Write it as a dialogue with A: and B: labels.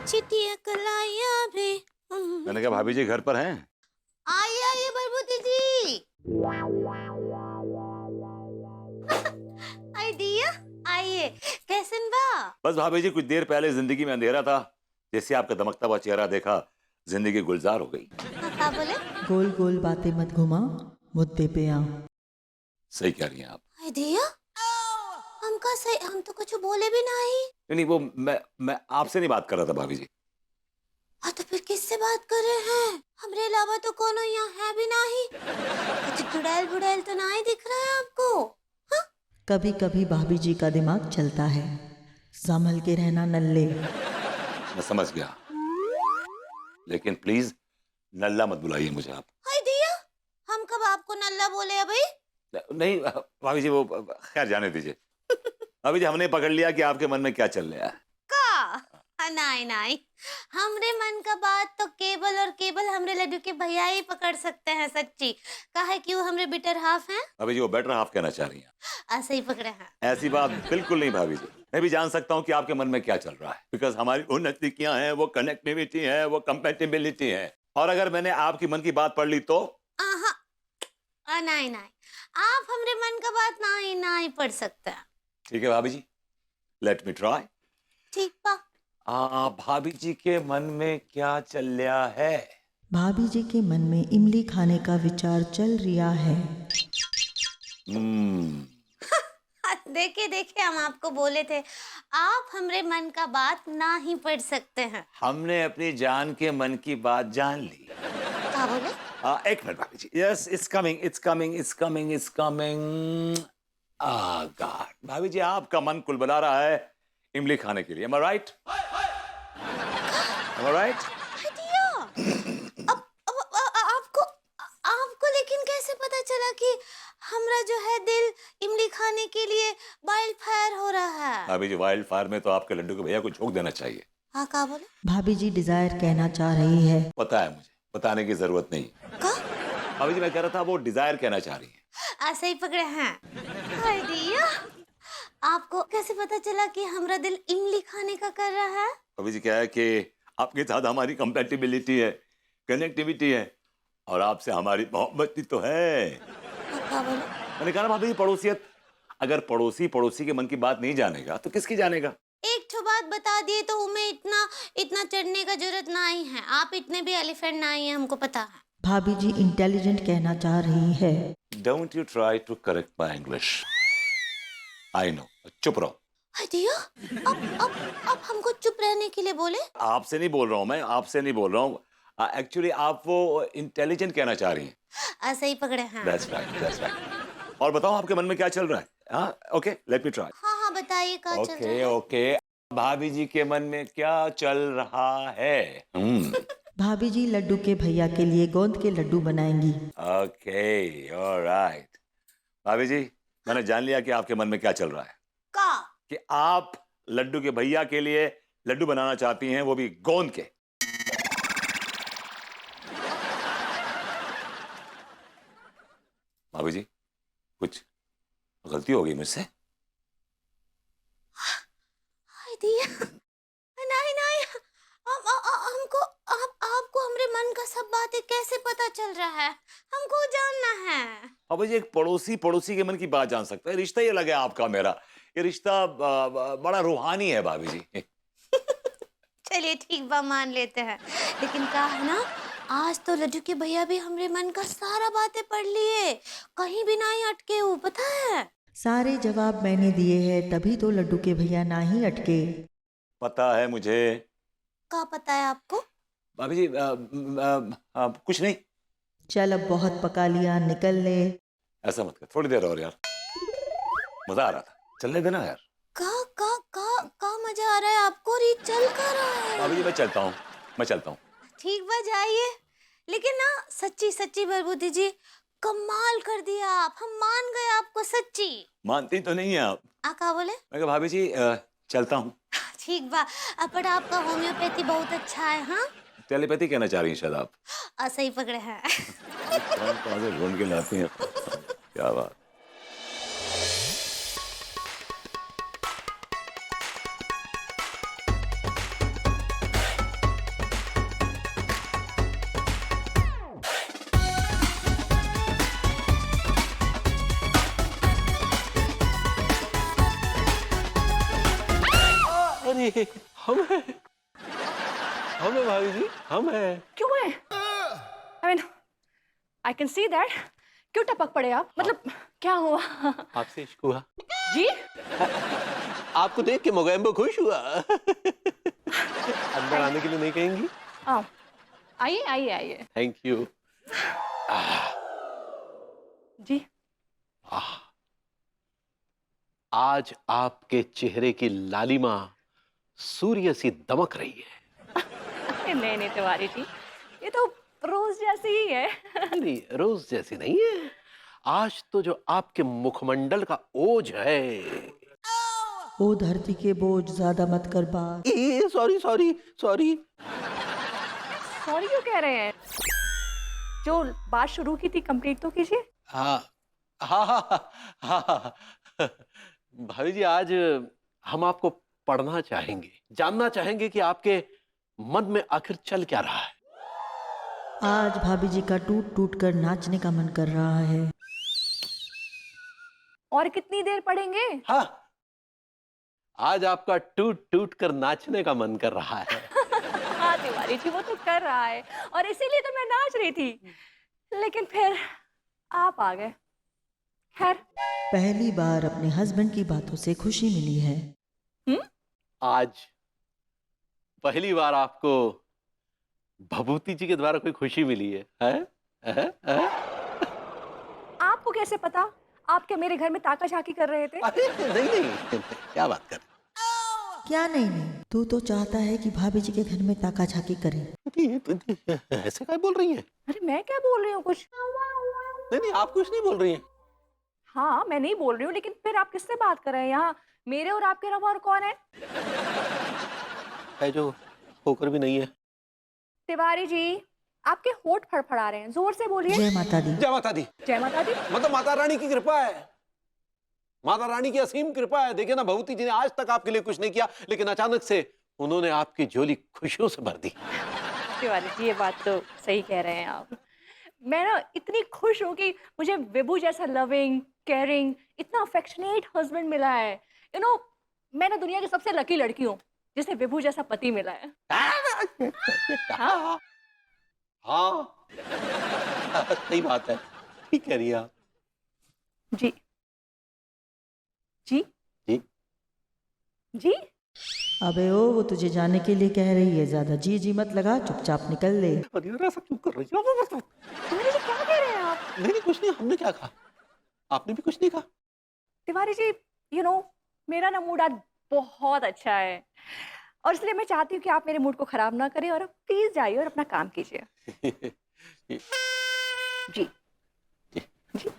A: चिट्ठियां कलाइयां भी।
B: मैंने कहा भाभी जी घर पर हैं?
A: आइए आइए बरबूती जी। आई दिया, आइए। कैसन बा?
B: बस भाभी जी कुछ देर पहले जिंदगी में अंधेरा था, जैसे आपका दमकता हुआ चेहरा देखा जिंदगी गुलजार हो गई।
A: क्या बोले?
C: गोल गोल बातें मत घुमा, मुद्दे पे आ।
B: सही कह रही हैं आप।
A: आई दिया, हमका सही, हम तो कुछ बोले भी नहीं।
B: नहीं वो मैं आपसे नहीं बात कर रहा था भाभी जी।
A: हाँ तो फिर किससे बात कर रहे हैं? हमरे अलावा तो कोनो यहाँ है भी नहीं। कुछ गुड़ैल बुड़ैल तो नहीं दिख रहा है आपको? हाँ?
C: कभी कभी भाभी जी का दिमाग चलता है, संभल के रहना नल्ले।
B: मैं समझ गया, लेकिन प्लीज नल्ला मत बुलाइए मुझे आप।
A: आई दिया, हम कब आपको नल्ला बोले अभी?
B: नहीं भाभी जी वो खैर जाने दीजिए। भाभी जी हमने पकड़ लिया कि आपके मन में क्या चल रहा है।
A: का नहीं नहीं, हमरे मन का बात तो केवल और केवल हमरे लड्डू के भैया ही पकड़ सकते हैं। सच्ची काहे कि वो हमरे बेटर हाफ हैं।
B: भाभी जी वो बेटर हाफ कहना चाह रही हैं।
A: ऐसे ही पकड़े हैं।
B: ऐसी बात बिल्कुल नहीं भाभी जी। मैं भी जान सकता हूँ कि आपके मन में क्या चल रहा है, बिकॉज हमारी वो नजदीकियां हैं, वो कनेक्टिविटी है, वो कंपेटिबिलिटी है। और अगर मैंने आपकी मन की बात पढ़ ली तो
A: आहा, नहीं नहीं, आप हमरे मन का बात नहीं नहीं पढ़ सकते।
B: ठीक है भाभी जी, लेट मी ट्राई।
A: ठीक बा।
B: भाभी जी के मन में क्या चल रहा है?
C: भाभी जी के मन में इमली खाने का विचार चल रिया है।
A: देखिए देखिए, हम आपको बोले थे आप हमरे मन का बात ना ही पढ़ सकते हैं।
B: हमने अपनी जान के मन की बात जान ली।
A: क्या बोले?
B: एक मिनट भाभी जी। Yes it's coming it's coming it's coming it's coming. God भाभी जी आपका मन कुलबुला रहा है इमली खाने के लिए। Am I right? Am I right?
A: दिया, अब आपको आपको लेकिन कैसे पता चला कि हमरा जो है दिल इमली खाने के लिए वाइल्ड फायर हो रहा है?
B: भाभी जी वाइल्ड फायर में तो आपके लड्डू के भैया को झोंक देना चाहिए।
A: हाँ क्या बोले?
C: भाभी जी डिजायर कहना चाह रही है।
B: पता है मुझे, बताने की जरूरत नहीं।
A: का?
B: भाभी जी मैं कह रहा था वो डिजायर कहना चाह रही है।
A: ऐसे ही पकड़े हैं। हाय दिया, आपको कैसे पता चला कि हमरा दिल इमली खाने का कर रहा है?
B: भाभी जी क्या है कि आपके साथ हमारी कंपेटिबिलिटी है, कनेक्टिविटी है, और आपसे हमारी मोहब्बत भी तो है।
A: क्या बोले?
B: मैंने कहा ना भाभी जी पड़ोसियत। अगर पड़ोसी पड़ोसी के मन की बात नहीं जानेगा तो किसकी जानेगा?
A: एक ठो बात बता दिए तो उमें इतना इतना चढ़ने का जरूरत नहीं है। आप इतने भी एलिफेंट नहीं है, हमको पता है।
C: भाभी जी इंटेलिजेंट कहना चाह रही है।
B: Don't you try to correct my English. I know. चुप रहो।
A: हाय दिया, अब हमको चुप रहने के लिए बोले?
B: आपसे नहीं बोल रहा हूँ मैं, आपसे नहीं बोल रहा हूँ। एक्चुअली आप वो इंटेलिजेंट कहना चाह रही हैं।
A: ऐसे ही पकड़े हैं।
B: That's right that's right. और बताओ आपके मन में क्या चल रहा है? हाँ ओके लेट मी ट्राई।
A: हाँ हाँ बताइए क्या चल रहा
B: ओके
A: है?
B: ओके भाभी जी के मन में क्या चल रहा है?
C: भाभी जी लड्डू के भैया के लिए गोंद के लड्डू बनाएंगी।
B: Okay alright. भाभी जी मैंने जान लिया कि आपके मन में क्या चल रहा है।
A: का?
B: कि आप लड्डू के भैया के लिए लड्डू बनाना चाहती हैं, वो भी गोंद के। भाभी जी कुछ गलती हो गई मुझसे?
A: हाय दिया, नहीं नहीं, हमको आपको हमरे मन का सब बातें कैसे पता चल रहा है? हमको जानना है।
B: भाभी जी एक पड़ोसी पड़ोसी के मन की बात जान सकता है। रिश्ता ही अलग है आपका मेरा। ये रिश्ता बड़ा रूहानी है भाभी जी।
A: चलिए ठीक बा, मान लेते हैं। लेकिन क्या है ना, आज तो लड्डू के भैया भी हमरे मन का सारा बातें पढ़ लिए, कहीं भी नहीं अटके वो, पता है?
C: सारे जवाब मैंने दिए हैं, तभी तो लड्डू के भैया ना ही अटके।
B: पता है मुझे।
A: क्या पता है आपको?
B: भाभी जी कुछ नहीं।
C: चल अब बहुत पका लिया, निकल ले।
B: ऐसा मत कर, थोड़ी देर और यार, मजा आ रहा था, चलने देना यार।
A: का मजा आ रहा है आपको? री चल कर रहा है।
B: भाभी जी मैं चलता हूँ, मैं चलता हूँ।
A: ठीक बा जाइए, लेकिन ना सच्ची सच्ची बरबूती जी कमाल कर दिया आप, हम मान गए आपको। सच्ची
B: मानती तो नहीं है आप।
A: क्या बोले?
B: मैं कहा भाभी जी चलता हूँ।
A: ठीक बा, पर आपका होम्योपैथी बहुत अच्छा है। हाँ
B: टेलीपैथी कहना चाह रही हैं शायद आप।
A: ऐसे ही पकड़े हैं।
B: कहाँ से ढूंढ के लाती हैं? क्या बात।
D: अरे हम हैं भाभी जी, हम हैं।
E: क्यों है? I mean, I can see that. क्यों टपक पड़े आप? मतलब क्या हुआ?
D: आपसे इश्क हुआ।
E: जी?
D: आपको देख के मोगैम्बो खुश हुआ। अंदर आने के लिए नहीं कहेंगी?
E: आओ, आइए आइए आइए।
D: Thank you.
E: जी।
D: आज आपके चेहरे की लालिमा सूर्य सी दमक रही है।
E: नहीं नहीं तिवारी जी, ये तो रोज जैसी ही है।
D: नहीं, रोज जैसी नहीं है। आज तो जो आपके मुखमंडल का ओज है।
C: ओ धरती के बोझ ज्यादा मत कर बात।
D: Sorry sorry sorry.
E: सॉरी क्यों कह रहे हैं? जो बात शुरू की थी कंप्लीट तो कीजिए।
D: हाँ हाँ हाँ हाँ। भाभी जी, आज हम आपको पढ़ना चाहेंगे, जानना चाहेंगे कि आपके मन में आखिर चल क्या रहा है।
C: आज भाभी जी का टूट टूट कर नाचने का मन कर रहा है।
E: और कितनी देर पढ़ेंगे?
D: हाँ, आज आपका टूट टूट कर नाचने का मन कर रहा है।
E: हाँ तिवारी जी, वो तो कर रहा है और इसीलिए तो मैं नाच रही थी, लेकिन फिर आप आ गए। खैर,
C: पहली बार अपने हस्बैंड की बातों से खुशी मिली है।
D: आज पहली बार आपको भभूति जी के द्वारा कोई खुशी मिली है, हैं?
E: आपको कैसे पता? आप क्या मेरे घर में ताका झाकी कर रहे थे?
D: अरे नहीं, क्या बात कर।
C: क्या नहीं नहीं, तू तो चाहता है कि भाभी जी के घर में ताका झाकी करे।
D: ऐसे क्या बोल रही हैं?
E: अरे मैं क्या बोल रही हूँ कुछ?
D: नहीं, आप कुछ नहीं बोल रही हैं।
E: हाँ, मैं नहीं बोल रही हूँ, लेकिन फिर आप किससे बात कर रहे हैं? यहाँ मेरे और आपके अलावा और कौन है?
D: है जो होकर भी नहीं है।
E: तिवारी जी, आपके होठ फड़फड़ा रहे हैं, जोर से बोलिए।
C: जय माता दी।
D: जय माता दी।
E: जय माता दी।
D: मतलब माता रानी की कृपा है, माता रानी की असीम कृपा है। देखिए ना, भभूति जी ने आज तक आपके लिए कुछ नहीं किया, लेकिन अचानक से उन्होंने आपकी झोली खुशियों से भर दी।
E: तिवारी जी, ये बात तो सही कह रहे हैं आप। मैं ना इतनी खुश हूँ कि मुझे विभू जैसा लविंग, केयरिंग, इतना अफेक्शनेट हस्बैंड मिला है। यू नो, मैं ना दुनिया की सबसे लकी लड़की हूँ जिसे विभू जैसा पति मिला है। हाँ?
D: हाँ, सही बात है, ठीक कह रही है आप।
E: जी जी
D: जी
E: जी।
D: अबे ओ, वो तुझे जाने के लिए कह रही है, ज्यादा जी जी मत लगा, चुपचाप निकल ले।
E: ऐसा क्यों कर रही है? तिवारी जी, क्या कह रहे हैं आप?
D: नहीं कुछ नहीं, हमने क्या कहा, आपने भी कुछ नहीं कहा।
E: तिवारी जी, यू नो, मेरा ना मूड आज बहुत अच्छा है और इसलिए मैं चाहती हूँ कि आप मेरे मूड को खराब ना करें और प्लीज जाइए और अपना काम कीजिए। जी
D: जी।